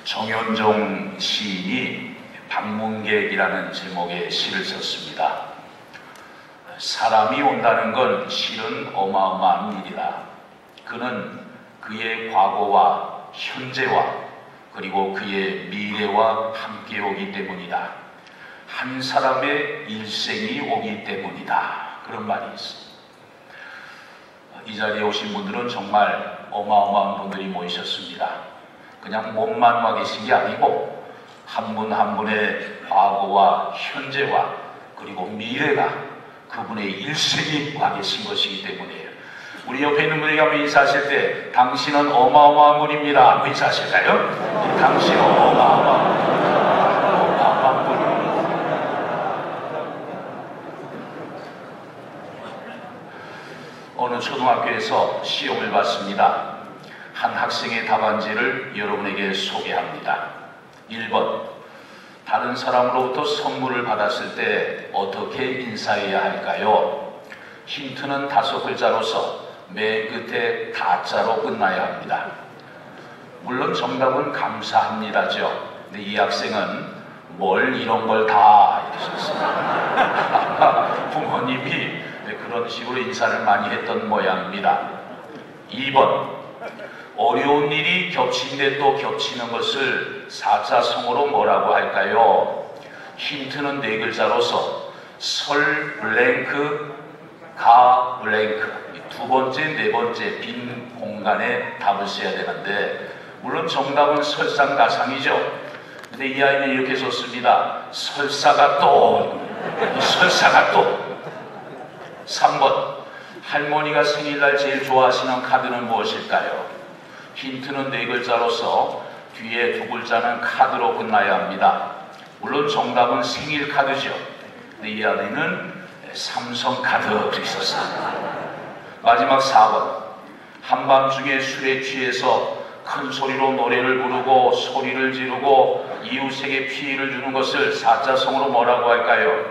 정현종 시인이 방문객이라는 제목의 시를 썼습니다. 사람이 온다는 건 실은 어마어마한 일이다. 그는 그의 과거와 현재와 그리고 그의 미래와 함께 오기 때문이다. 한 사람의 일생이 오기 때문이다. 그런 말이 있습니다. 이 자리에 오신 분들은 정말 어마어마한 분들이 모이셨습니다. 그냥 몸만 와 계신 게 아니고 한 분 한 분의 과거와 현재와 그리고 미래가 그분의 일생이 와 계신 것이기 때문이에요. 우리 옆에 있는 분에게 한번 인사하실 때 당신은 어마어마한 분입니다. 한번 인사하실까요? 당신은 어마어마한 분입니다. 어느 초등학교에서 시험을 봤습니다. 한 학생의 답안지를 여러분에게 소개합니다. 1번, 다른 사람으로부터 선물을 받았을 때 어떻게 인사해야 할까요? 힌트는 5글자로서 맨 끝에 다자로 끝나야 합니다. 물론 정답은 감사합니다죠. 근데 이 학생은 뭘 이런 걸 다 이러셨어요. 부모님이 그런 식으로 인사를 많이 했던 모양입니다. 2번, 어려운 일이 겹친데 또 겹치는 것을 사자성어로 뭐라고 할까요? 힌트는 4글자로서 설 블랭크 가 블랭크, 두 번째, 네 번째 빈 공간에 답을 써야 되는데 물론 정답은 설상가상이죠. 근데 이 아이는 이렇게 썼습니다. 설사가 또 3번, 할머니가 생일날 제일 좋아하시는 카드는 무엇일까요? 힌트는 4글자로서 뒤에 2글자는 카드로 끝나야 합니다. 물론 정답은 생일 카드죠. 근데 이 아이는 삼성카드를 썼어요. 마지막 4번, 한밤중에 술에 취해서 큰 소리로 노래를 부르고 소리를 지르고 이웃에게 피해를 주는 것을 사자성어로 뭐라고 할까요?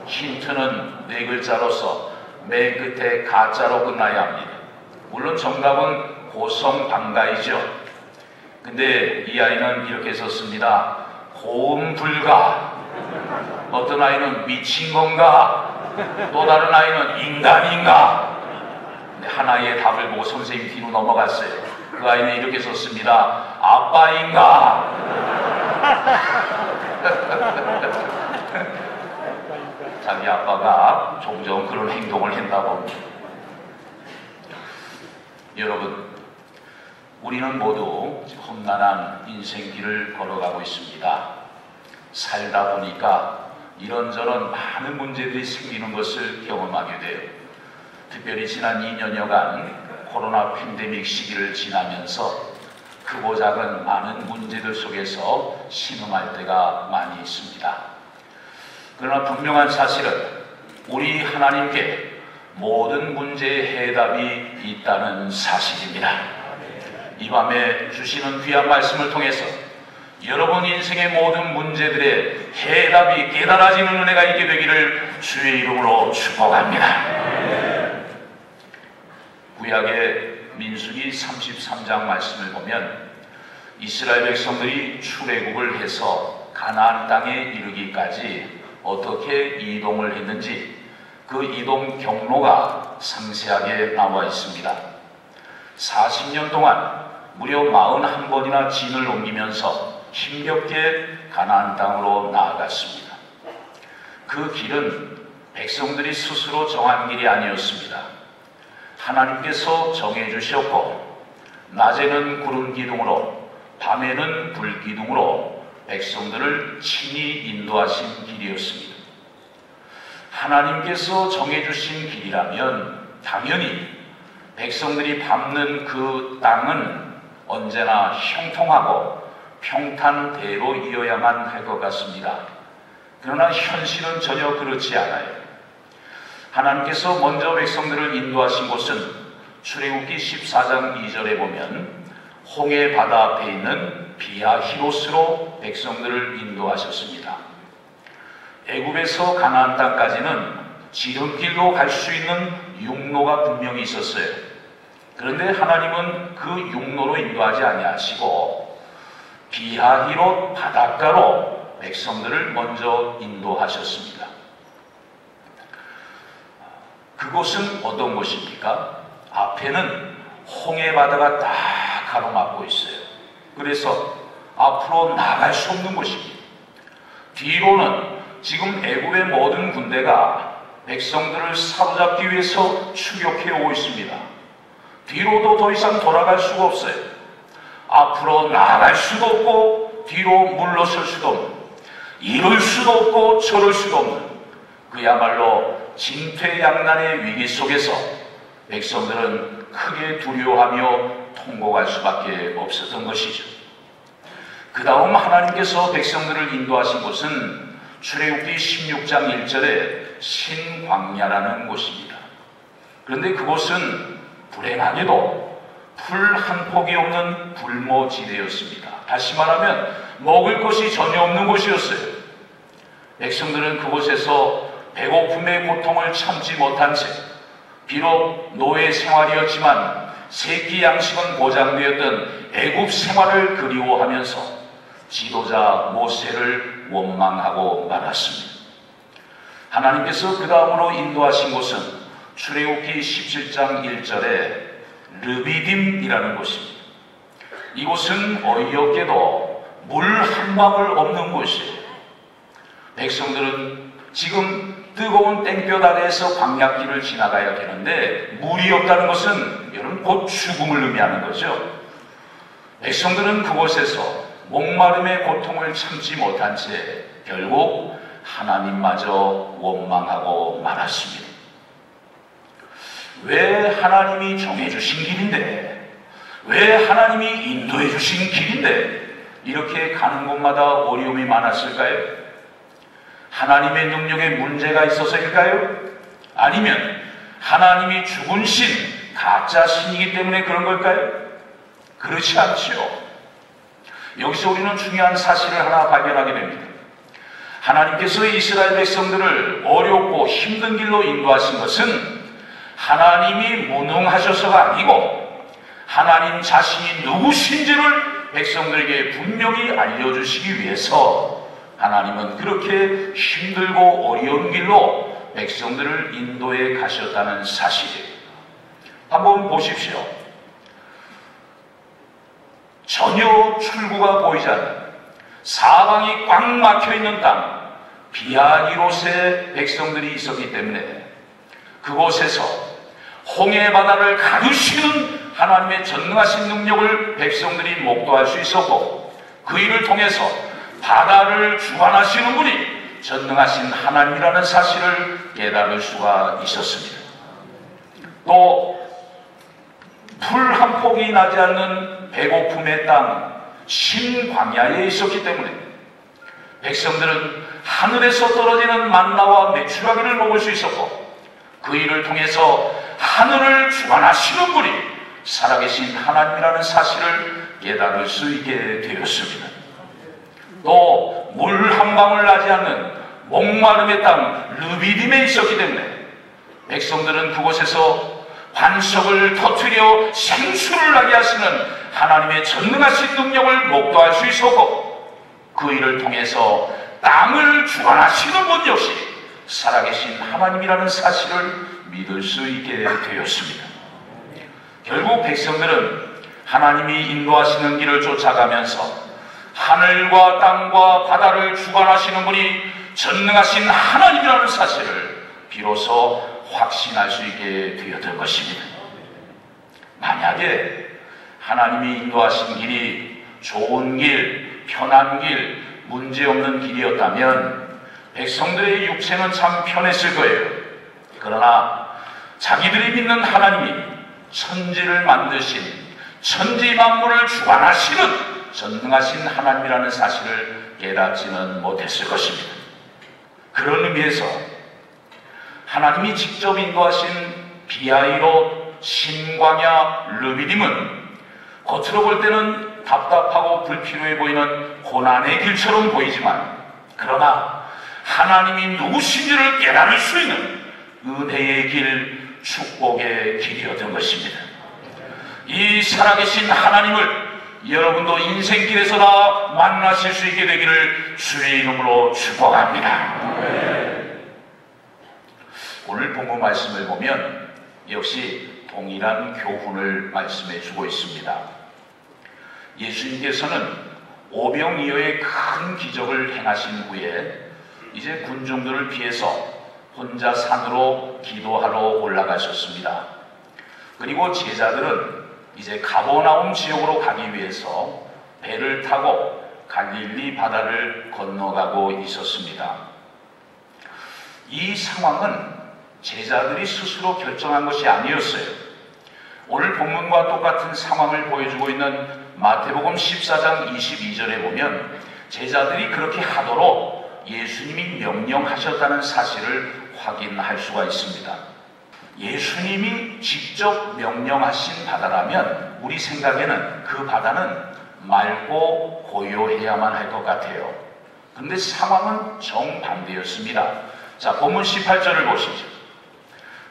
힌트는 4글자로서 맨 끝에 가자로 끝나야 합니다. 물론 정답은 고성방가이죠. 근데 이 아이는 이렇게 썼습니다. 고음 불가. 어떤 아이는 미친 건가? 또 다른 아이는 인간인가? 한 아이의 답을 보고 선생님 뒤로 넘어갔어요. 그 아이는 이렇게 썼습니다. 아빠인가? 자기 아빠가 종종 그런 행동을 했나 봅니다. 여러분, 우리는 모두 험난한 인생길을 걸어가고 있습니다. 살다 보니까 이런저런 많은 문제들이 생기는 것을 경험하게 돼요. 특별히 지난 2년여간 코로나 팬데믹 시기를 지나면서 크고 작은 많은 문제들 속에서 신음할 때가 많이 있습니다. 그러나 분명한 사실은 우리 하나님께 모든 문제의 해답이 있다는 사실입니다. 이 밤에 주시는 귀한 말씀을 통해서 여러분 인생의 모든 문제들의 해답이 깨달아지는 은혜가 있게 되기를 주의 이름으로 축복합니다. 구약의 민수기 33장 말씀을 보면 이스라엘 백성들이 출애굽을 해서 가나안 땅에 이르기까지 어떻게 이동을 했는지 그 이동 경로가 상세하게 나와 있습니다. 40년 동안 무려 41번이나 진을 옮기면서 힘겹게 가나안 땅으로 나아갔습니다. 그 길은 백성들이 스스로 정한 길이 아니었습니다. 하나님께서 정해주셨고 낮에는 구름 기둥으로 밤에는 불 기둥으로 백성들을 친히 인도하신 길이었습니다. 하나님께서 정해주신 길이라면 당연히 백성들이 밟는 그 땅은 언제나 형통하고 평탄대로 이어야만 할 것 같습니다. 그러나 현실은 전혀 그렇지 않아요. 하나님께서 먼저 백성들을 인도하신 곳은 출애굽기 14장 2절에 보면 홍해 바다 앞에 있는 비아히로스로 백성들을 인도하셨습니다. 애굽에서 가나안 땅까지는 지름길로 갈 수 있는 육로가 분명히 있었어요. 그런데 하나님은 그 육로로 인도하지 아니하시고 비하히롯 바닷가로 백성들을 먼저 인도하셨습니다. 그곳은 어떤 곳입니까? 앞에는 홍해 바다가 딱 가로막고 있어요. 그래서 앞으로 나갈 수 없는 곳입니다. 뒤로는 지금 애굽의 모든 군대가 백성들을 사로잡기 위해서 추격해 오고 있습니다. 뒤로도 더 이상 돌아갈 수가 없어요. 앞으로 나아갈 수도 없고 뒤로 물러설 수도 없는, 이럴 수도 없고 저럴 수도 없는 그야말로 진퇴양난의 위기 속에서 백성들은 크게 두려워하며 통곡할 수밖에 없었던 것이죠. 그 다음 하나님께서 백성들을 인도하신 곳은 출애굽기 16장 1절에 신광야라는 곳입니다. 그런데 그곳은 불행하게도 풀 한 폭이 없는 불모지대였습니다. 다시 말하면 먹을 것이 전혀 없는 곳이었어요. 백성들은 그곳에서 배고픔의 고통을 참지 못한 채 비록 노예 생활이었지만 새끼 양식은 보장되었던 애굽 생활을 그리워하면서 지도자 모세를 원망하고 말았습니다. 하나님께서 그 다음으로 인도하신 곳은 출애굽기 17장 1절에 르비딤이라는 곳입니다. 이곳은 어이없게도 물 한 방울 없는 곳이에요. 백성들은 지금 뜨거운 땡볕 아래에서 광야길을 지나가야 되는데 물이 없다는 것은 여러분 곧 죽음을 의미하는 거죠. 백성들은 그곳에서 목마름의 고통을 참지 못한 채 결국 하나님마저 원망하고 말았습니다. 왜 하나님이 정해주신 길인데, 왜 하나님이 인도해주신 길인데 이렇게 가는 곳마다 어려움이 많았을까요? 하나님의 능력에 문제가 있어서일까요? 아니면 하나님이 죽은 신, 가짜 신이기 때문에 그런 걸까요? 그렇지 않지요. 여기서 우리는 중요한 사실을 하나 발견하게 됩니다. 하나님께서 이스라엘 백성들을 어렵고 힘든 길로 인도하신 것은 하나님이 무능하셔서가 아니고 하나님 자신이 누구신지를 백성들에게 분명히 알려주시기 위해서 하나님은 그렇게 힘들고 어려운 길로 백성들을 인도해 가셨다는 사실이에요. 한번 보십시오. 전혀 출구가 보이지 않는 사방이 꽉 막혀있는 땅, 비하히롯의 백성들이 있었기 때문에 그곳에서 홍해 바다를 가두시는 하나님의 전능하신 능력을 백성들이 목도할 수 있었고, 그 일을 통해서 바다를 주관하시는 분이 전능하신 하나님이라는 사실을 깨달을 수가 있었습니다. 또 풀 한 폭이 나지 않는 배고픔의 땅 신광야에 있었기 때문에 백성들은 하늘에서 떨어지는 만나와 메추라기를 먹을 수 있었고, 그 일을 통해서 하늘을 주관하시는 분이 살아계신 하나님이라는 사실을 깨달을 수 있게 되었습니다. 또 물 한 방울 나지 않는 목마름의 땅 르비딤에 있었기 때문에 백성들은 그곳에서 반석을 터뜨려 생수를 나게 하시는 하나님의 전능하신 능력을 목도할 수 있었고, 그 일을 통해서 땅을 주관하시는 분 역시 살아계신 하나님이라는 사실을 믿을 수 있게 되었습니다. 결국 백성들은 하나님이 인도하시는 길을 쫓아가면서 하늘과 땅과 바다를 주관하시는 분이 전능하신 하나님이라는 사실을 비로소 확신할 수 있게 되었던 것입니다. 만약에 하나님이 인도하신 길이 좋은 길, 편한 길, 문제없는 길이었다면 백성들의 육체는 참 편했을 거예요. 그러나 자기들이 믿는 하나님이 천지를 만드신, 천지 만물을 주관하시는 전능하신 하나님이라는 사실을 깨닫지는 못했을 것입니다. 그런 의미에서 하나님이 직접 인도하신 비하히롯, 신광야, 르비딤은 겉으로 볼 때는 답답하고 불필요해 보이는 고난의 길처럼 보이지만, 그러나 하나님이 누구신지를 깨달을 수 있는 은혜의 길, 축복의 길이었던 것입니다. 이 살아계신 하나님을 여러분도 인생길에서 다 만나실 수 있게 되기를 주의 이름으로 축복합니다. 오늘 본문 말씀을 보면 역시 동일한 교훈을 말씀해 주고 있습니다. 예수님께서는 오병이어의 큰 기적을 행하신 후에 이제 군중들을 피해서 혼자 산으로 기도하러 올라가셨습니다. 그리고 제자들은 이제 가버나움 지역으로 가기 위해서 배를 타고 갈릴리 바다를 건너가고 있었습니다. 이 상황은 제자들이 스스로 결정한 것이 아니었어요. 오늘 본문과 똑같은 상황을 보여주고 있는 마태복음 14장 22절에 보면 제자들이 그렇게 하도록 예수님이 명령하셨다는 사실을 확인할 수가 있습니다. 예수님이 직접 명령하신 바다라면 우리 생각에는 그 바다는 맑고 고요해야만 할 것 같아요. 그런데 상황은 정반대였습니다. 자, 본문 18절을 보시죠.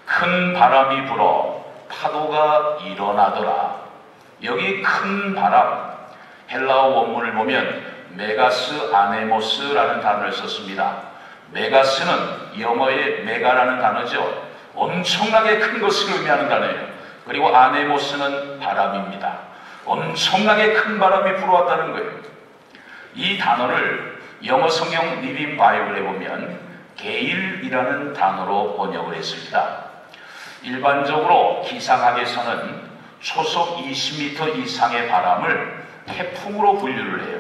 큰 바람이 불어 파도가 일어나더라. 여기 큰 바람, 헬라어 원문을 보면 메가스 아네모스라는 단어를 썼습니다. 메가스는 영어의 메가라는 단어죠. 엄청나게 큰 것을 의미하는 단어예요. 그리고 아네모스는 바람입니다. 엄청나게 큰 바람이 불어왔다는 거예요. 이 단어를 영어 성경 리빙 바이블에 보면 게일이라는 단어로 번역을 했습니다. 일반적으로 기상학에서는 초속 20m 이상의 바람을 태풍으로 분류를 해요.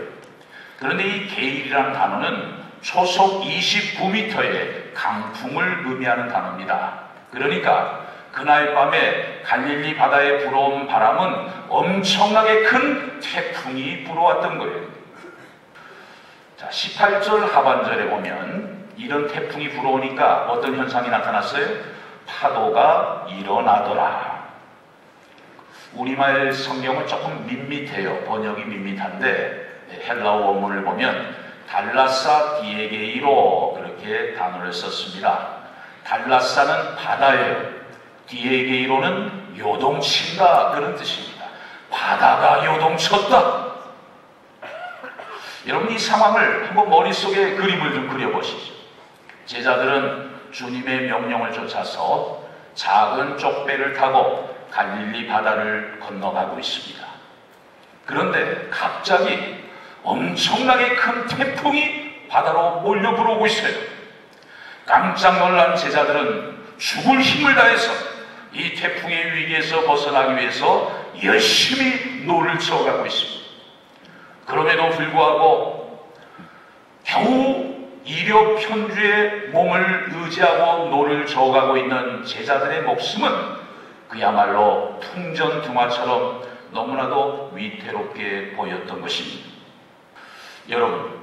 그런데 이 게일이라는 단어는 초속 29m의 강풍을 의미하는 단어입니다. 그러니까 그날 밤에 갈릴리 바다에 불어온 바람은 엄청나게 큰 태풍이 불어왔던 거예요. 자, 18절 하반절에 보면 이런 태풍이 불어오니까 어떤 현상이 나타났어요? 파도가 일어나더라. 우리말 성경은 조금 밋밋해요. 번역이 밋밋한데 헬라어 원문을 보면 달라사 디에게이로 그렇게 단어를 썼습니다. 달라사는 바다예요. 디에게이로는 요동친다 그런 뜻입니다. 바다가 요동쳤다. 여러분 이 상황을 한번 머릿속에 그림을 좀 그려보시죠. 제자들은 주님의 명령을 쫓아서 작은 쪽배를 타고 갈릴리 바다를 건너가고 있습니다. 그런데 갑자기 엄청나게 큰 태풍이 바다로 몰려 들어오고 있어요. 깜짝 놀란 제자들은 죽을 힘을 다해서 이 태풍의 위기에서 벗어나기 위해서 열심히 노를 저어가고 있습니다. 그럼에도 불구하고 겨우 이력 편주의 몸을 의지하고 노를 저어가고 있는 제자들의 목숨은 그야말로 풍전등화처럼 너무나도 위태롭게 보였던 것입니다. 여러분,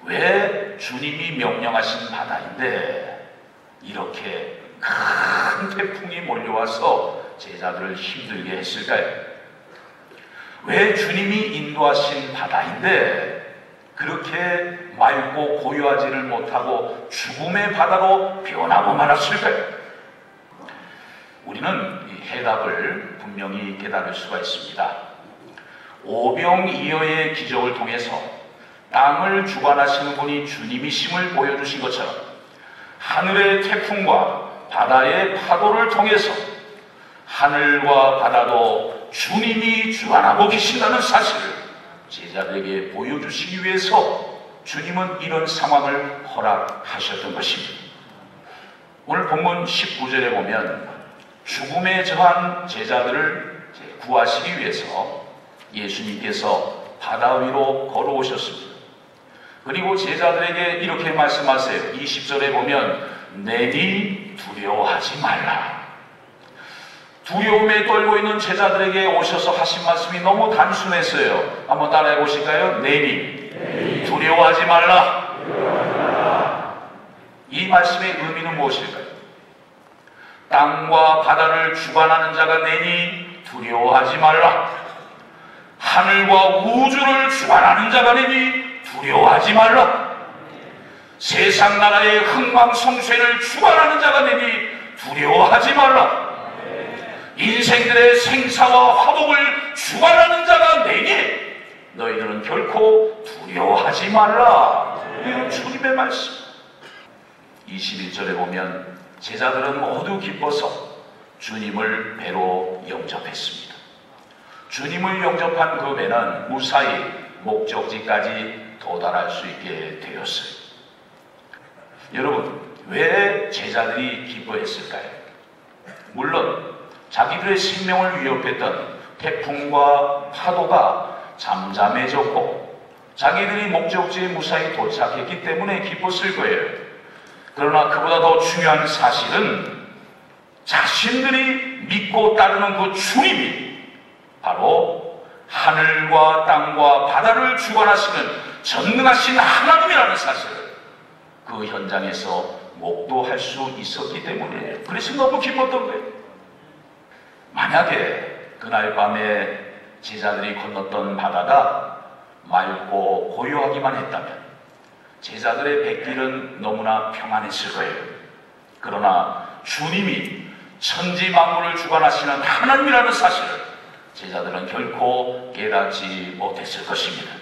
왜 주님이 명령하신 바다인데 이렇게 큰 태풍이 몰려와서 제자들을 힘들게 했을까요? 왜 주님이 인도하신 바다인데 그렇게 맑고 고요하지를 못하고 죽음의 바다로 변하고 말았을까요? 우리는 이 해답을 분명히 깨달을 수가 있습니다. 오병이어의 기적을 통해서 땅을 주관하시는 분이 주님이심을 보여주신 것처럼 하늘의 태풍과 바다의 파도를 통해서 하늘과 바다도 주님이 주관하고 계신다는 사실을 제자들에게 보여주시기 위해서 주님은 이런 상황을 허락하셨던 것입니다. 오늘 본문 19절에 보면 죽음에 처한 제자들을 구하시기 위해서 예수님께서 바다 위로 걸어오셨습니다. 그리고 제자들에게 이렇게 말씀하세요. 20절에 보면 내니 두려워하지 말라. 두려움에 떨고 있는 제자들에게 오셔서 하신 말씀이 너무 단순했어요. 한번 따라해 보실까요? 내니 두려워하지 말라. 이 말씀의 의미는 무엇일까요? 땅과 바다를 주관하는 자가 내니 두려워하지 말라. 하늘과 우주를 주관하는 자가 내니 두려워하지 말라. 세상 나라의 흥망성쇠를 주관하는 자가 내니 두려워하지 말라. 인생들의 생사와 화복을 주관하는 자가 내니 너희들은 결코 두려워하지 말라. 이건 주님의 말씀. 21절에 보면 제자들은 모두 기뻐서 주님을 배로 영접했습니다. 주님을 영접한 그 배는 무사히 목적지까지 도달할 수 있게 되었어요. 여러분, 왜 제자들이 기뻐했을까요? 물론 자기들의 생명을 위협했던 태풍과 파도가 잠잠해졌고 자기들이 목적지에 무사히 도착했기 때문에 기뻤을 거예요. 그러나 그보다 더 중요한 사실은 자신들이 믿고 따르는 그 주님이 바로 하늘과 땅과 바다를 주관하시는 전능하신 하나님이라는 사실을 그 현장에서 목도할 수 있었기 때문이에요. 그래서 너무 기뻤던 거예요. 만약에 그날 밤에 제자들이 건넜던 바다가 맑고 고요하기만 했다면 제자들의 백길은 너무나 평안했을 거예요. 그러나 주님이 천지 만물을 주관하시는 하나님이라는 사실을 제자들은 결코 깨닫지 못했을 것입니다.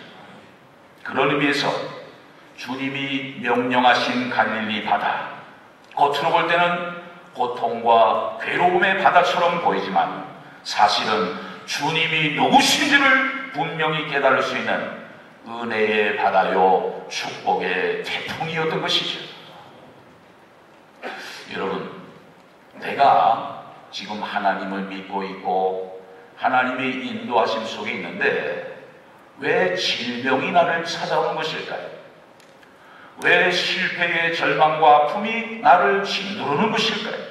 그런 의미에서 주님이 명령하신 갈릴리 바다, 겉으로 볼 때는 고통과 괴로움의 바다처럼 보이지만 사실은 주님이 누구신지를 분명히 깨달을 수 있는 은혜의 바다요 축복의 태풍이었던 것이죠. 여러분, 내가 지금 하나님을 믿고 있고 하나님의 인도하심 속에 있는데 왜 질병이 나를 찾아오는 것일까요? 왜 실패의 절망과 아픔이 나를 짓누르는 것일까요?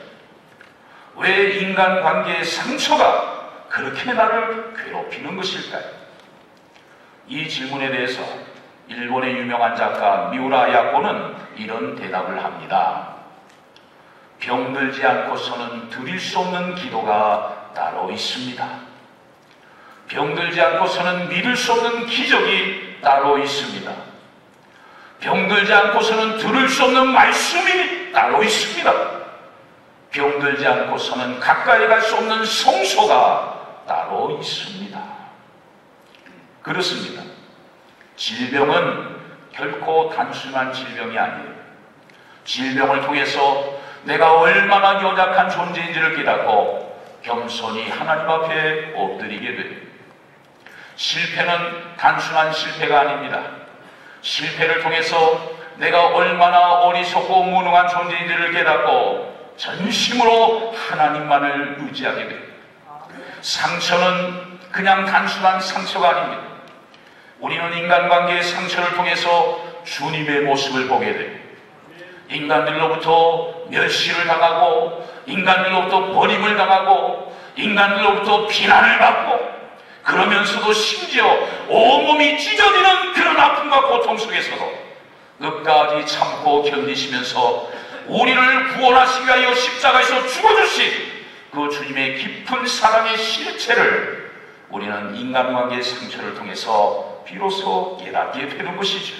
왜 인간관계의 상처가 그렇게 나를 괴롭히는 것일까요? 이 질문에 대해서 일본의 유명한 작가 미우라 야코는 이런 대답을 합니다. 병들지 않고서는 드릴 수 없는 기도가 따로 있습니다. 병들지 않고서는 믿을 수 없는 기적이 따로 있습니다. 병들지 않고서는 들을 수 없는 말씀이 따로 있습니다. 병들지 않고서는 가까이 갈 수 없는 성소가 따로 있습니다. 그렇습니다. 질병은 결코 단순한 질병이 아니에요. 질병을 통해서 내가 얼마나 연약한 존재인지를 깨닫고 겸손히 하나님 앞에 엎드리게 돼요. 실패는 단순한 실패가 아닙니다. 실패를 통해서 내가 얼마나 어리석고 무능한 존재인지를 깨닫고 전심으로 하나님만을 의지하게 돼요. 상처는 그냥 단순한 상처가 아닙니다. 우리는 인간관계의 상처를 통해서 주님의 모습을 보게 돼요. 인간들로부터 멸시를 당하고 인간들로부터 버림을 당하고 인간들로부터 비난을 받고 그러면서도 심지어 온몸이 찢어지는 그런 아픔과 고통 속에서도 끝까지 참고 견디시면서 우리를 구원하시기 위하여 십자가에서 죽어주신 그 주님의 깊은 사랑의 실체를 우리는 인간관계의 상처를 통해서 비로소 깨닫게 되는 것이죠.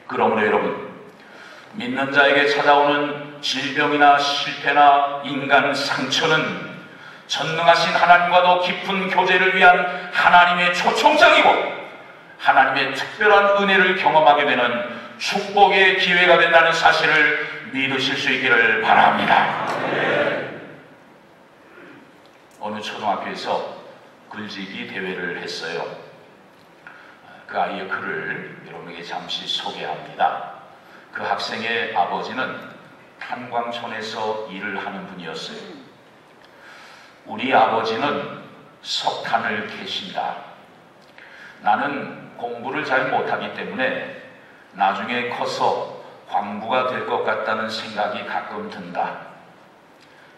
그러므로 여러분, 믿는 자에게 찾아오는 질병이나 실패나 인간 상처는 전능하신 하나님과도 깊은 교제를 위한 하나님의 초청장이고 하나님의 특별한 은혜를 경험하게 되는 축복의 기회가 된다는 사실을 믿으실 수 있기를 바랍니다. 어느 초등학교에서 글짓기 대회를 했어요. 그 아이의 글을 여러분에게 잠시 소개합니다. 그 학생의 아버지는 탄광촌에서 일을 하는 분이었어요. 우리 아버지는 석탄을 캐신다. 나는 공부를 잘 못하기 때문에 나중에 커서 광부가 될 것 같다는 생각이 가끔 든다.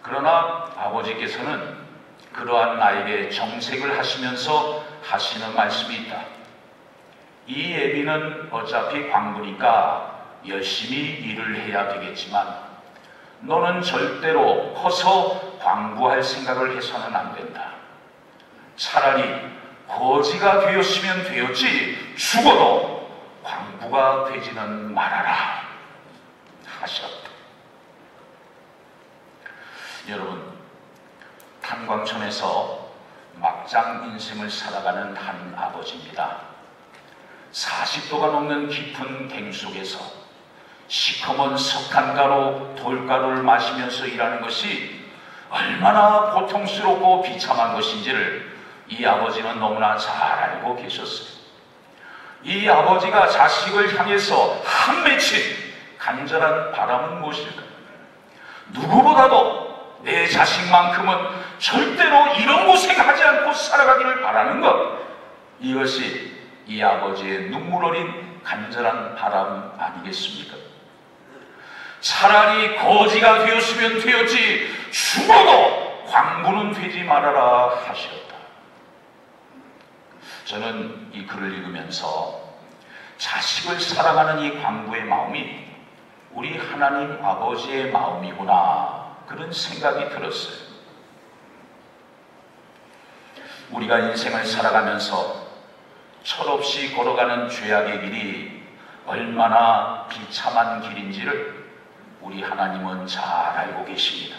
그러나 아버지께서는 그러한 나에게 정색을 하시면서 하시는 말씀이 있다. 이 애비는 어차피 광부니까 열심히 일을 해야 되겠지만 너는 절대로 커서 광부할 생각을 해서는 안 된다. 차라리 거지가 되었으면 되었지 죽어도 광부가 되지는 말아라 하셨다. 여러분, 탄광촌에서 막장 인생을 살아가는 한 아버지입니다. 40도가 넘는 깊은 갱 속에서 시커먼 석탄가루, 돌가루를 마시면서 일하는 것이 얼마나 고통스럽고 비참한 것인지를 이 아버지는 너무나 잘 알고 계셨어요. 이 아버지가 자식을 향해서 한 맺힌 간절한 바람은 무엇일까? 누구보다도 내 자식만큼은 절대로 이런 고생하지 않고 살아가기를 바라는 것, 이것이 이 아버지의 눈물 어린 간절한 바람 아니겠습니까? 차라리 거지가 되었으면 되었지 죽어도 광부는 되지 말아라 하셨다. 저는 이 글을 읽으면서 자식을 사랑하는 이 광부의 마음이 우리 하나님 아버지의 마음이구나, 그런 생각이 들었어요. 우리가 인생을 살아가면서 철없이 걸어가는 죄악의 길이 얼마나 비참한 길인지를 우리 하나님은 잘 알고 계십니다.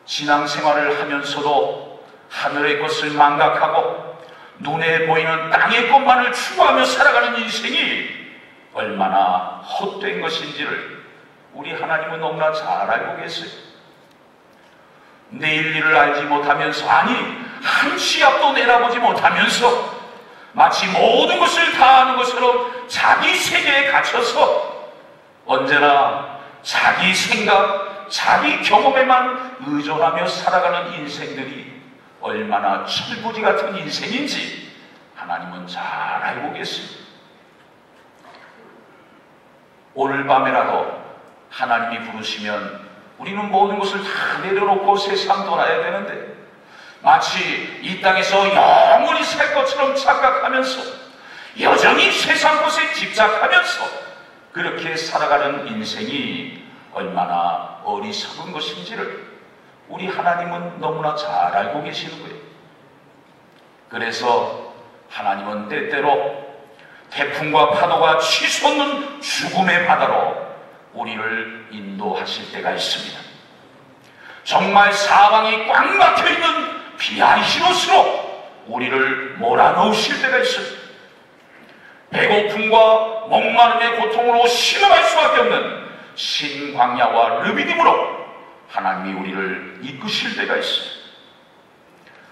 신앙생활을 하면서도 하늘의 것을 망각하고 눈에 보이는 땅의 것만을 추구하며 살아가는 인생이 얼마나 헛된 것인지를 우리 하나님은 너무나 잘 알고 계세요. 내일 일을 알지 못하면서, 아니 한 치 앞도 내다보지 못하면서 마치 모든 것을 다 아는 것처럼 자기 세계에 갇혀서 언제나 자기 생각, 자기 경험에만 의존하며 살아가는 인생들이 얼마나 철부지 같은 인생인지 하나님은 잘 알고 계십니다. 오늘 밤에라도 하나님이 부르시면 우리는 모든 것을 다 내려놓고 세상 떠나야 되는데, 마치 이 땅에서 영원히 살 것처럼 착각하면서 여전히 세상 것에 집착하면서 그렇게 살아가는 인생이 얼마나 어리석은 것인지를 우리 하나님은 너무나 잘 알고 계시는 거예요. 그래서 하나님은 때때로 태풍과 파도가 치솟는 죽음의 바다로 우리를 인도하실 때가 있습니다. 정말 사방이 꽉 막혀있는 비아이신 옷으로 우리를 몰아넣으실 때가 있습니다. 배고픔과 목마름의 고통으로 신음할 수밖에 없는 신광야와 르비딤으로 하나님이 우리를 이끄실 때가 있어요.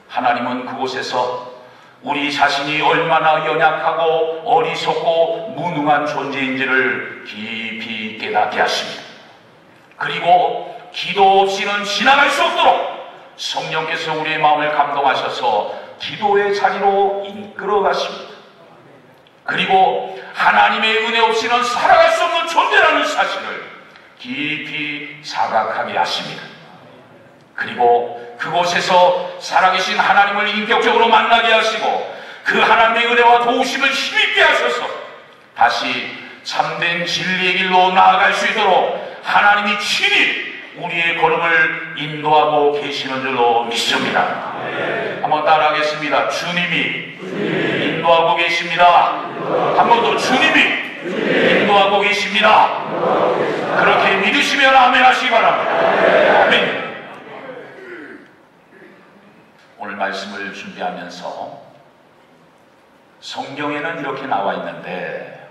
하나님은 그곳에서 우리 자신이 얼마나 연약하고 어리석고 무능한 존재인지를 깊이 깨닫게 하십니다. 그리고 기도 없이는 지나갈 수 없도록 성령께서 우리의 마음을 감동하셔서 기도의 자리로 이끌어 가십니다. 그리고 하나님의 은혜 없이는 살아갈 수 없는 존재라는 사실을 깊이 자각하게 하십니다. 그리고 그곳에서 살아계신 하나님을 인격적으로 만나게 하시고 그 하나님의 은혜와 도우심을 힘있게 하셔서 다시 참된 진리의 길로 나아갈 수 있도록 하나님이 친히 우리의 걸음을 인도하고 계시는 줄로 믿습니다. 한번 따라하겠습니다. 주님이 인도하고 계십니다. 한 번 더, 주님이 인도하고 계십니다. 그렇게 믿으시면 아멘 하시기 바랍니다. 아멘. 오늘 말씀을 준비하면서 성경에는 이렇게 나와 있는데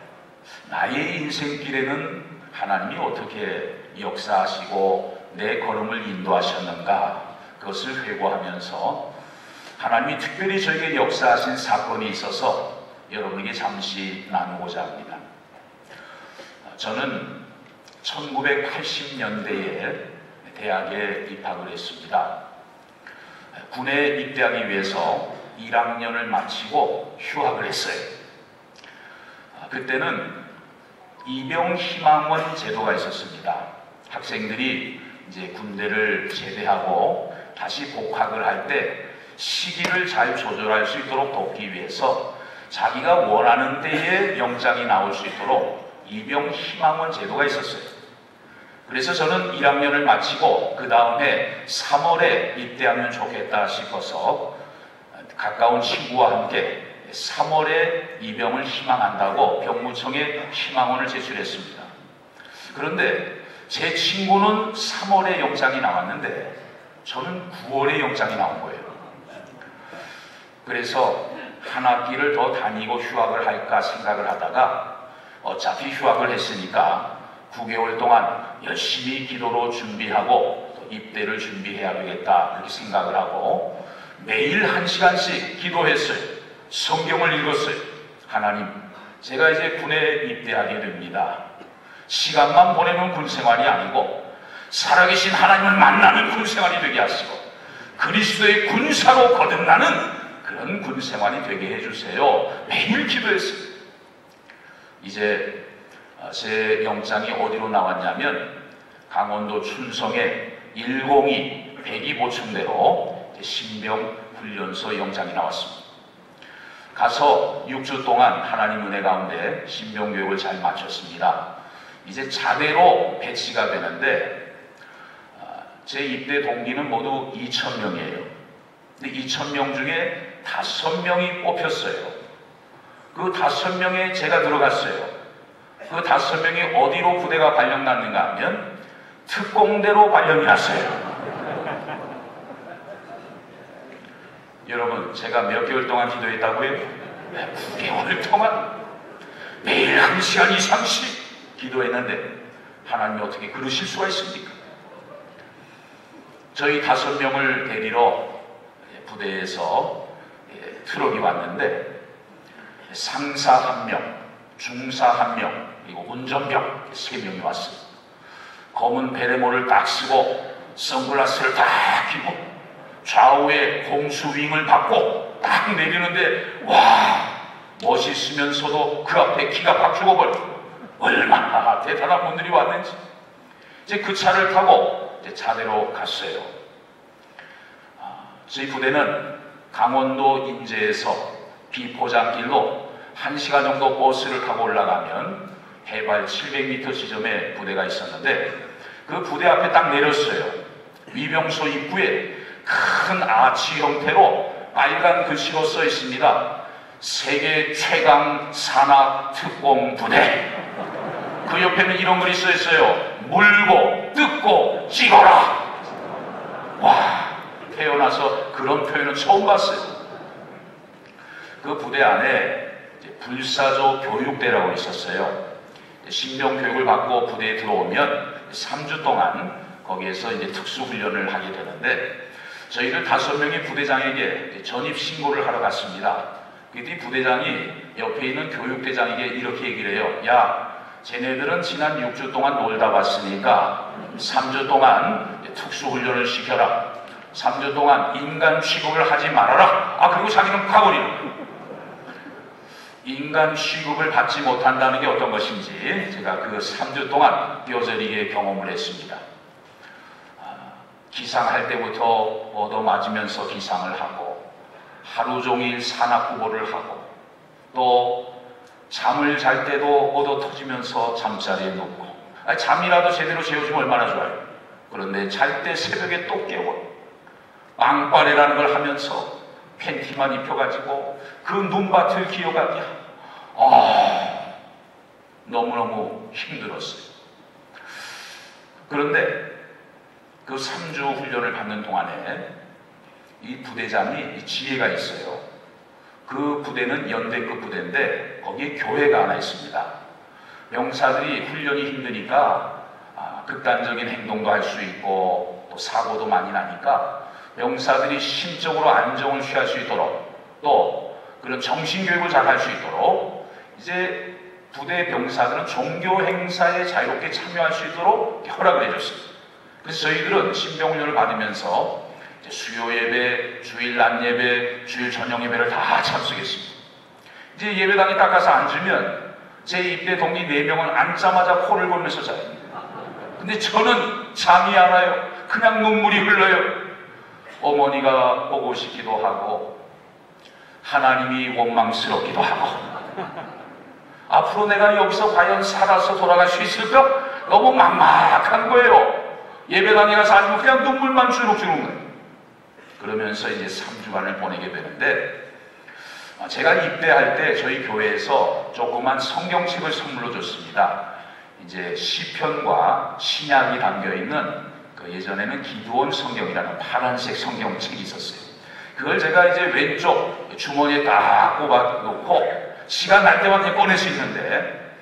나의 인생길에는 하나님이 어떻게 역사하시고 내 걸음을 인도하셨는가, 그것을 회고하면서 하나님이 특별히 저에게 역사하신 사건이 있어서 여러분에게 잠시 나누고자 합니다. 저는 1980년대에 대학에 입학을 했습니다. 군에 입대하기 위해서 1학년을 마치고 휴학을 했어요. 그때는 입영희망원 제도가 있었습니다. 학생들이 이제 군대를 제대하고 다시 복학을 할 때 시기를 잘 조절할 수 있도록 돕기 위해서 자기가 원하는 때에 영장이 나올 수 있도록 입영희망원 제도가 있었어요. 그래서 저는 1학년을 마치고 그 다음에 3월에 입대하면 좋겠다 싶어서 가까운 친구와 함께 3월에 입영을 희망한다고 병무청에 희망원을 제출했습니다. 그런데 제 친구는 3월에 영장이 나왔는데 저는 9월에 영장이 나온 거예요. 그래서 한 학기를 더 다니고 휴학을 할까 생각을 하다가 어차피 휴학을 했으니까 9개월 동안 열심히 기도로 준비하고 입대를 준비해야 되겠다 그렇게 생각을 하고 매일 1시간씩 기도했어요. 성경을 읽었어요. 하나님, 제가 이제 군에 입대하게 됩니다. 시간만 보내는 군생활이 아니고 살아계신 하나님을 만나는 군생활이 되게 하시고 그리스도의 군사로 거듭나는 그런 군생활이 되게 해주세요. 매일 기도했어요. 이제 제 영장이 어디로 나왔냐면 강원도 춘성의 102 125층대로 신병훈련소 영장이 나왔습니다. 가서 6주 동안 하나님 은혜 가운데 신병교육을 잘 마쳤습니다. 이제 자대로 배치가 되는데 제 입대 동기는 모두 2,000명이에요. 근데 2,000명 중에 5명이 뽑혔어요. 그 5명에 제가 들어갔어요. 그 5명이 어디로 부대가 발령났는가 하면 특공대로 발령이 났어요. 여러분, 제가 몇 개월 동안 기도했다고요? 9개월 동안 매일 1시간 이상씩 기도했는데 하나님이 어떻게 그러실 수가 있습니까? 저희 5명을 데리러 부대에서 트럭이 왔는데 상사 1명, 중사 1명, 그리고 운전병 3명이 왔어요. 검은 베레모를 딱 쓰고 선글라스를 딱 끼고 좌우에 공수윙을 받고 딱 내리는데 와, 멋있으면서도 그 앞에 기가 팍 죽어버려. 얼마나 대단한 분들이 왔는지. 이제 그 차를 타고 이제 자대로 갔어요. 저희 부대는 강원도 인제에서 비포장길로 1시간 정도 버스를 타고 올라가면 해발 700m 지점에 부대가 있었는데 그 부대 앞에 딱 내렸어요. 위병소 입구에 큰 아치 형태로 빨간 글씨로 써 있습니다. 세계 최강 산악 특공 부대. 그 옆에는 이런 글이 써 있어요. 물고 뜯고 찍어라. 와, 태어나서 그런 표현은 처음 봤어요. 그 부대 안에 불사조 교육대라고 있었어요. 신병 교육을 받고 부대에 들어오면 3주 동안 거기에서 이제 특수훈련을 하게 되는데 저희들 5명이 부대장에게 전입 신고를 하러 갔습니다. 그때 부대장이 옆에 있는 교육대장에게 이렇게 얘기를 해요. 야, 쟤네들은 지난 6주 동안 놀다 왔으니까 3주 동안 특수훈련을 시켜라. 3주 동안 인간 취급을 하지 말아라. 아, 그리고 자기는 가버리는. 인간 취급을 받지 못한다는 게 어떤 것인지 제가 그 3주 동안 뼈저리게 경험을 했습니다. 기상할 때부터 얻어맞으면서 기상을 하고 하루 종일 산악구보를 하고 또 잠을 잘 때도 얻어 터지면서 잠자리에 눕고 잠이라도 제대로 재워주면 얼마나 좋아요. 그런데 잘 때 새벽에 또 깨워 빵빠레라는 걸 하면서 팬티만 입혀가지고 그 눈밭을 기어가게 너무너무 힘들었어요. 그런데 그 3주 훈련을 받는 동안에 이 부대장이 지혜가 있어요. 그 부대는 연대급 부대인데 거기에 교회가 하나 있습니다. 병사들이 훈련이 힘드니까 극단적인 행동도 할 수 있고 또 사고도 많이 나니까 병사들이 심적으로 안정을 취할 수 있도록 또 그런 정신교육을 잘 할 수 있도록 이제 부대 병사들은 종교 행사에 자유롭게 참여할 수 있도록 허락을 해줬습니다. 그래서 저희들은 신병훈련을 받으면서 이제 수요 예배, 주일 낮 예배, 주일 저녁 예배를 다 참석했습니다. 이제 예배당에 딱 가서 앉으면 제 입대 동기 4명은 앉자마자 코를 골면서 자요. 근데 저는 잠이 안 와요. 그냥 눈물이 흘러요. 어머니가 보고 싶기도 하고 하나님이 원망스럽기도 하고 앞으로 내가 여기서 과연 살아서 돌아갈 수 있을까? 너무 막막한 거예요. 예배당에 가서 앉으면 그냥 눈물만 주룩주룩 나요. 그러면서 이제 3주간을 보내게 되는데 제가 입대할 때 저희 교회에서 조그만 성경책을 선물로 줬습니다. 이제 시편과 신약이 담겨있는 그 그 예전에는 기도원 성경이라는 파란색 성경책이 있었어요. 그걸 제가 이제 왼쪽 주머니에 딱 꼽아 놓고 시간 날 때마다 그냥 꺼낼 수 있는데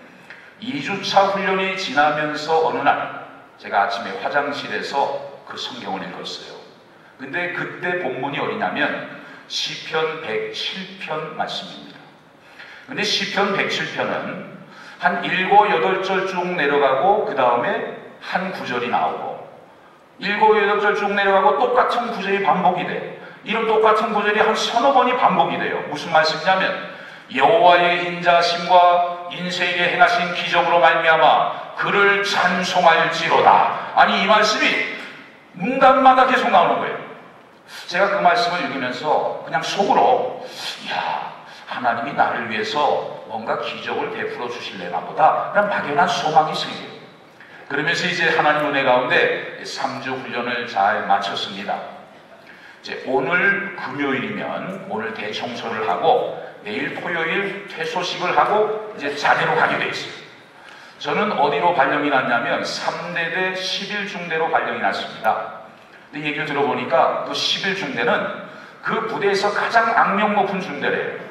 2주차 훈련이 지나면서 어느 날 제가 아침에 화장실에서 그 성경을 읽었어요. 근데 그때 본문이 어디냐면 시편 107편 말씀입니다. 근데 시편 107편은 한 7, 8절 쭉 내려가고 그 다음에 한 구절이 나오고 7, 8절 쭉 내려가고 똑같은 구절이 반복이 돼. 이런 똑같은 구절이 한 서너 번이 반복이 돼요. 무슨 말씀이냐면 여호와의 인자심과 인생에 행하신 기적으로 말미암아 그를 찬송할지로다. 아니 이 말씀이 문단마다 계속 나오는 거예요. 제가 그 말씀을 읽으면서 그냥 속으로 야 하나님이 나를 위해서 뭔가 기적을 베풀어 주실래나 보다 라는 막연한 소망이 생겨요. 그러면서 이제 하나님 은혜 가운데 3주 훈련을 잘 마쳤습니다. 이제 오늘 금요일이면 오늘 대청소를 하고 내일 토요일 퇴소식을 하고 이제 자대로 가게 돼 있어요. 저는 어디로 발령이 났냐면 3대대 11중대로 발령이 났습니다. 근데 얘기를 들어보니까 그 11중대는 그 부대에서 가장 악명 높은 중대래요.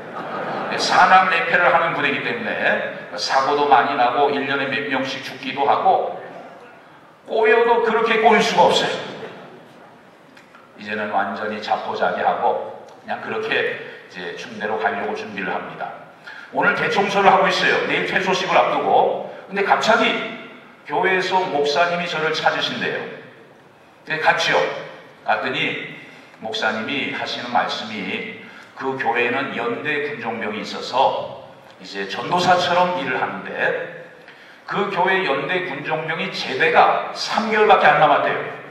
산악 내패를 하는 부대이기 때문에 사고도 많이 나고 1년에 몇 명씩 죽기도 하고 꼬여도 그렇게 꼬일 수가 없어요. 이제는 완전히 자포자기하고 그냥 그렇게 이제 중대로 가려고 준비를 합니다. 오늘 대청소를 하고 있어요. 내일 퇴소식을 앞두고. 근데 갑자기 교회에서 목사님이 저를 찾으신대요. 같이요. 갔더니 목사님이 하시는 말씀이 그 교회에는 연대 군종병이 있어서 이제 전도사처럼 일을 하는데 그 교회 연대 군종병이 제대가 3개월밖에 안 남았대요.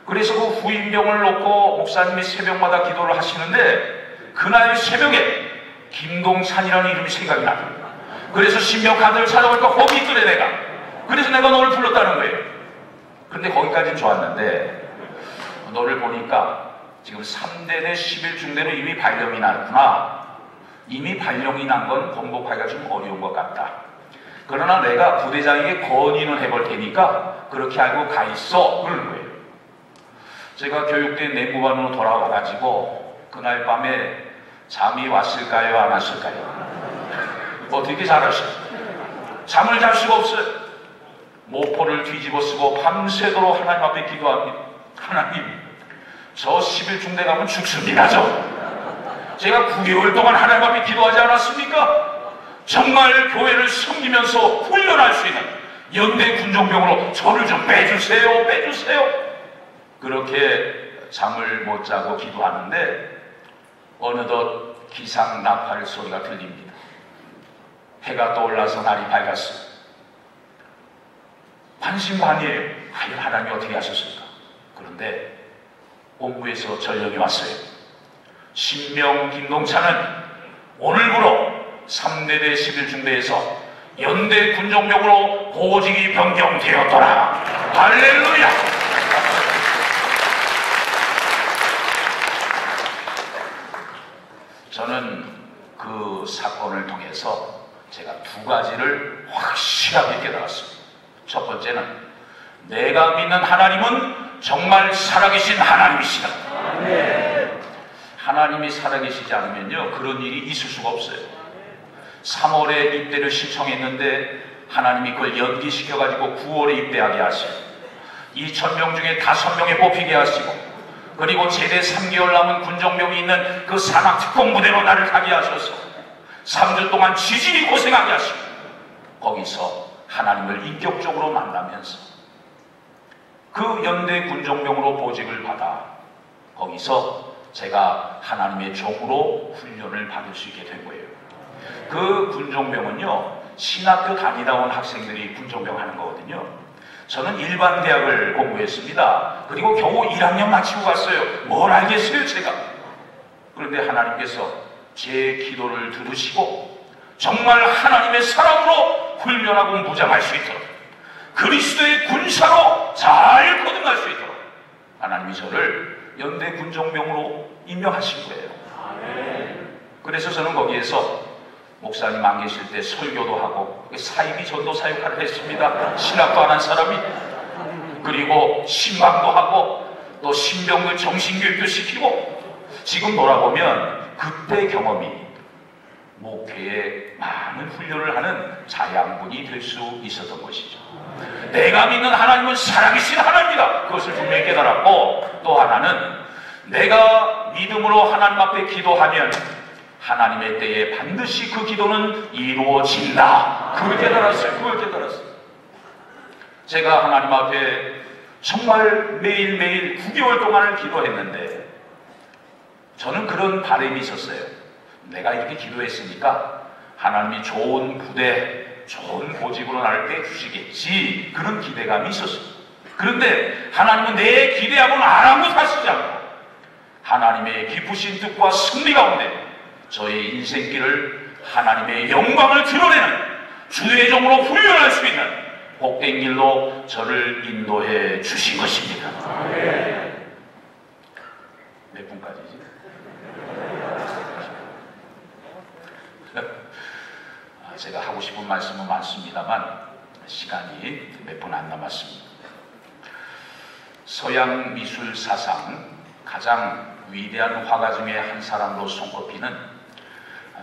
그래서 그 후임병을 놓고 목사님이 새벽마다 기도를 하시는데 그날 새벽에 김동찬이라는 이름이 생각이 나요. 그래서 신명 카드를 찾아보니까 거기 있더래 내가. 그래서 내가 너를 불렀다는 거예요. 그런데 거기까지는 좋았는데 너를 보니까 지금 3대대 11중대로 이미 발령이 났구나. 이미 발령이 난 건 번복하기가 좀 어려운 것 같다. 그러나 내가 부대장에게 건의는 해볼 테니까 그렇게 알고 가 있어. 그러는 거예요. 제가 교육대 내무반으로 돌아와가지고 그날 밤에 잠이 왔을까요? 안 왔을까요? 어떻게 잘하셔요? 잠을 잘 수가 없어요. 모포를 뒤집어 쓰고 밤새도록 하나님 앞에 기도합니다. 하나님, 저 11중대 가면 죽습니다. 제가 9개월 동안 하나님 앞에 기도하지 않았습니까? 정말 교회를 섬기면서 훈련할 수 있는 연대 군종병으로 저를 좀 빼주세요. 빼주세요. 그렇게 잠을 못 자고 기도하는데 어느덧 기상 나팔 소리가 들립니다. 해가 떠올라서 날이 밝았어요. 반신반의해요. 아니 하나님이 어떻게 하셨을까? 그런데 본부에서 전령이 왔어요. 신명 김동찬은 오늘부로 3대대 11중대에서 연대 군종병으로 보직이 변경되었더라. 할렐루야. 저는 그 사건을 통해서 제가 두 가지를 확실하게 깨달았습니다. 첫 번째는 내가 믿는 하나님은 정말 살아계신 하나님이시다. 하나님이 살아계시지 않으면요 그런 일이 있을 수가 없어요. 3월에 입대를 신청했는데 하나님이 그걸 연기시켜가지고 9월에 입대하게 하시고 2,000명 중에 5명에 뽑히게 하시고 그리고 제대 3개월 남은 군정병이 있는 그 산악특공부대로 나를 가게 하셔서 3주 동안 지진이 고생하게 하시고 거기서 하나님을 인격적으로 만나면서 그 연대 군정병으로 보직을 받아 거기서 제가 하나님의 종으로 훈련을 받을 수 있게 된 거예요. 그 군종병은요 신학교 다니다 온 학생들이 군종병 하는 거거든요. 저는 일반 대학을 공부했습니다. 그리고 겨우 1학년 마치고 갔어요. 뭘 알겠어요 제가. 그런데 하나님께서 제 기도를 들으시고 정말 하나님의 사랑으로 훈련하고 무장할 수 있도록 그리스도의 군사로 잘 거듭날 수 있도록 하나님이 저를 연대 군종병으로 임명하신 거예요. 그래서 저는 거기에서 목사님 안 계실 때 설교도 하고 사이비 전도 사역을 했습니다. 신학도 안 한 사람이. 그리고 신방도 하고 또 신병들 정신교육도 시키고, 지금 돌아보면 그때 경험이 목회에 많은 훈련을 하는 자양분이 될 수 있었던 것이죠. 내가 믿는 하나님은 살아계신 하나님이다, 그것을 분명히 깨달았고, 또 하나는 내가 믿음으로 하나님 앞에 기도하면 하나님의 때에 반드시 그 기도는 이루어진다, 그걸 깨달았어요. 제가 하나님 앞에 정말 매일매일 9개월 동안을 기도했는데, 저는 그런 바람이 있었어요. 내가 이렇게 기도했으니까 하나님이 좋은 부대, 좋은 보직으로 나를 떼주시겠지, 그런 기대감이 있었어요. 그런데 하나님은 내 기대하고는 아랑곳하시지 않고 하나님의 기쁘신 뜻과 승리 가운데 저의 인생길을 하나님의 영광을 드러내는 주의 종으로 훈련할 수 있는 복된 길로 저를 인도해 주신 것입니다. 몇 분까지지? 제가 하고 싶은 말씀은 많습니다만 시간이 몇 분 안 남았습니다. 서양 미술 사상 가장 위대한 화가 중에 한 사람으로 손꼽히는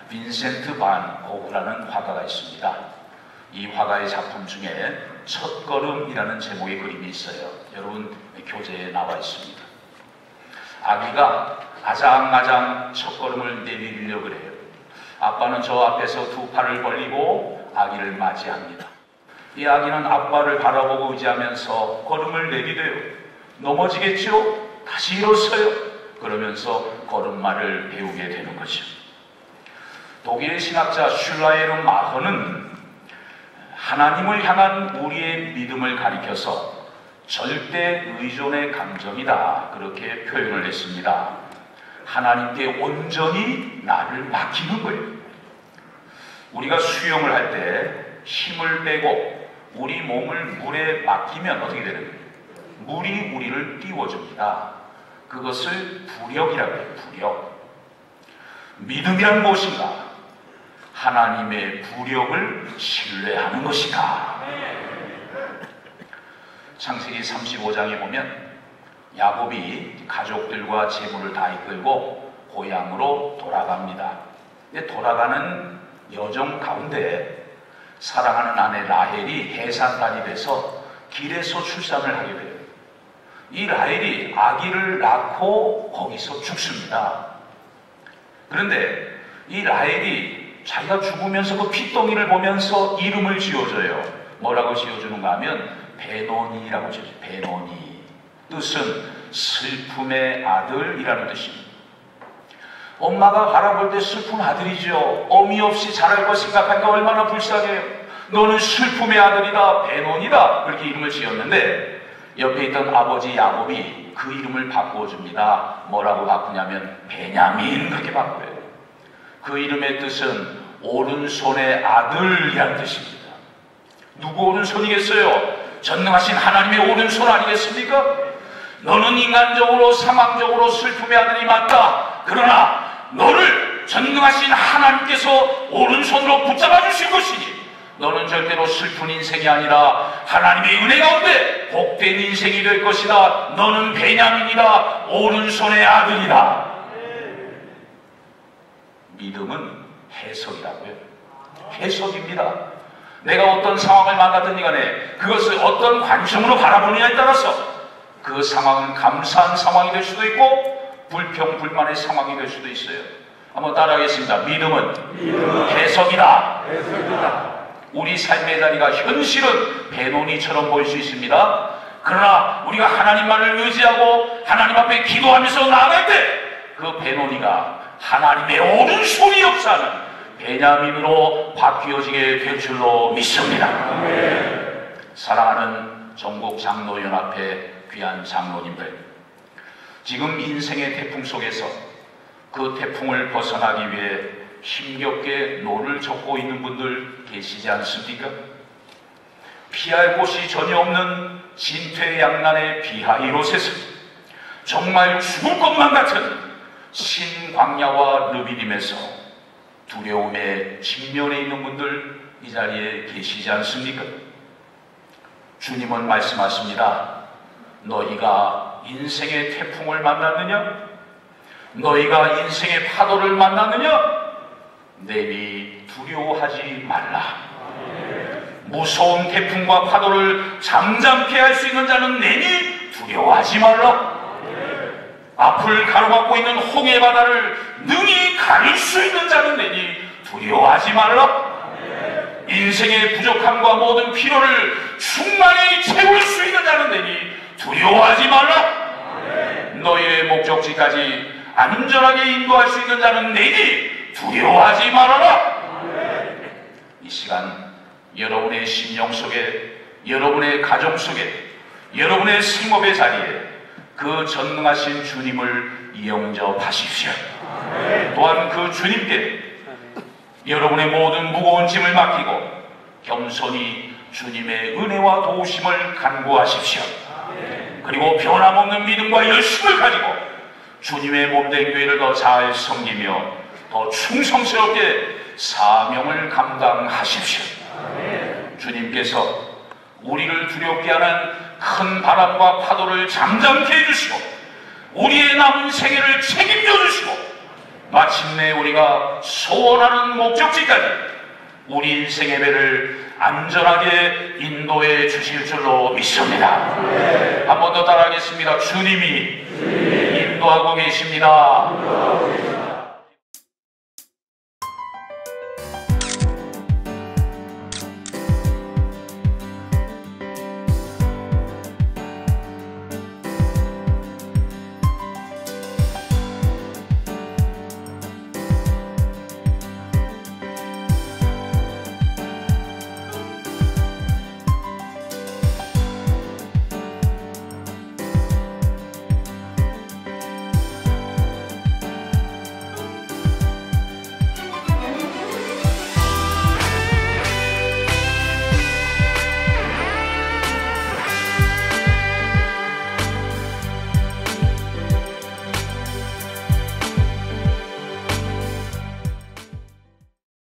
빈센트 반 고흐라는 화가가 있습니다. 이 화가의 작품 중에 첫걸음이라는 제목의 그림이 있어요. 여러분 교재에 나와 있습니다. 아기가 아장아장 첫걸음을 내밀려고 그래요. 아빠는 저 앞에서 두 팔을 벌리고 아기를 맞이합니다. 이 아기는 아빠를 바라보고 의지하면서 걸음을 내디뎌요. 넘어지겠죠? 다시 일어서요. 그러면서 걸음마를 배우게 되는 거죠. 독일의 신학자 슐라에르 마허는 하나님을 향한 우리의 믿음을 가리켜서 절대 의존의 감정이다, 그렇게 표현을 했습니다. 하나님께 온전히 나를 맡기는 거예요. 우리가 수영을 할 때 힘을 빼고 우리 몸을 물에 맡기면 어떻게 되는 거예요? 물이 우리를 띄워줍니다. 그것을 부력이라고 해요. 부력. 믿음이란 무엇인가? 하나님의 부력을 신뢰하는 것이다. 창세기 35장에 보면 야곱이 가족들과 재물을 다 이끌고 고향으로 돌아갑니다. 근데 돌아가는 여정 가운데 사랑하는 아내 라헬이 해산단이 돼서 길에서 출산을 하게 돼요. 이 라헬이 아기를 낳고 거기서 죽습니다. 그런데 이 라헬이 자기가 죽으면서 그 핏덩이를 보면서 이름을 지어줘요. 뭐라고 지어주는가 하면 베노니라고 지어줘요. 베노니. 뜻은 슬픔의 아들이라는 뜻입니다. 엄마가 바라볼 때 슬픈 아들이죠. 어미 없이 자랄 거 생각하니까 얼마나 불쌍해요. 너는 슬픔의 아들이다, 베논이다, 그렇게 이름을 지었는데 옆에 있던 아버지 야곱이 그 이름을 바꿔줍니다. 뭐라고 바꾸냐면 베냐민, 그렇게 바꿔요. 그 이름의 뜻은 오른손의 아들이라는 뜻입니다. 누구 오른손이겠어요? 전능하신 하나님의 오른손 아니겠습니까? 너는 인간적으로 상황적으로 슬픔의 아들이 맞다. 그러나 너를 전능하신 하나님께서 오른손으로 붙잡아 주실 것이니 너는 절대로 슬픈 인생이 아니라 하나님의 은혜 가운데 복된 인생이 될 것이다. 너는 베냐민이다, 오른손의 아들이다. 믿음은 해석이라고요. 해석입니다. 내가 어떤 상황을 만났든 간에 그것을 어떤 관점으로 바라보느냐에 따라서 그 상황은 감사한 상황이 될 수도 있고 불평불만의 상황이 될 수도 있어요. 한번 따라하겠습니다. 믿음은 해석이다. 우리 삶의 자리가 현실은 베노니처럼 보일 수 있습니다. 그러나 우리가 하나님만을 의지하고 하나님 앞에 기도하면서 나아갈 때 그 베노니가 하나님의 오른손이 역사하는 베냐민으로 바뀌어지게 될 줄로 믿습니다. 사랑하는 전국 장로연합회 귀한 장로님들, 지금 인생의 태풍 속에서 그 태풍을 벗어나기 위해 힘겹게 노를 젓고 있는 분들 계시지 않습니까? 피할 곳이 전혀 없는 진퇴양난의 비하이롯에서 정말 죽을 것만 같은 신광야와 르비딤에서 두려움에 직면해 있는 분들 이 자리에 계시지 않습니까? 주님은 말씀하십니다. 너희가 인생의 태풍을 만났느냐? 너희가 인생의 파도를 만났느냐? 내니 두려워하지 말라. 무서운 태풍과 파도를 잠잠케 할 수 있는 자는 내니 두려워하지 말라. 앞을 가로막고 있는 홍해 바다를 능히 가릴 수 있는 자는 내니 두려워하지 말라. 인생의 부족함과 모든 필요를 충만히 채울 수 있는 자는 되니 두려워하지 말라. 너희의 목적지까지 안전하게 인도할 수 있는 자는 되니 두려워하지 말아라. 이 시간 여러분의 심령 속에, 여러분의 가정 속에, 여러분의 생업의 자리에 그 전능하신 주님을 영접하십시오. 또한 그 주님께 여러분의 모든 무거운 짐을 맡기고 겸손히 주님의 은혜와 도우심을 간구하십시오. 그리고 변함없는 믿음과 열심을 가지고 주님의 몸된 교회를 더 잘 섬기며 더 충성스럽게 사명을 감당하십시오. 주님께서 우리를 두렵게 하는 큰 바람과 파도를 잠잠케 해주시고 우리의 남은 생애를 책임져 주시고 마침내 우리가 소원하는 목적지까지 우리 인생의 배를 안전하게 인도해 주실 줄로 믿습니다. 한 번 더 따라하겠습니다. 주님이 인도하고 계십니다.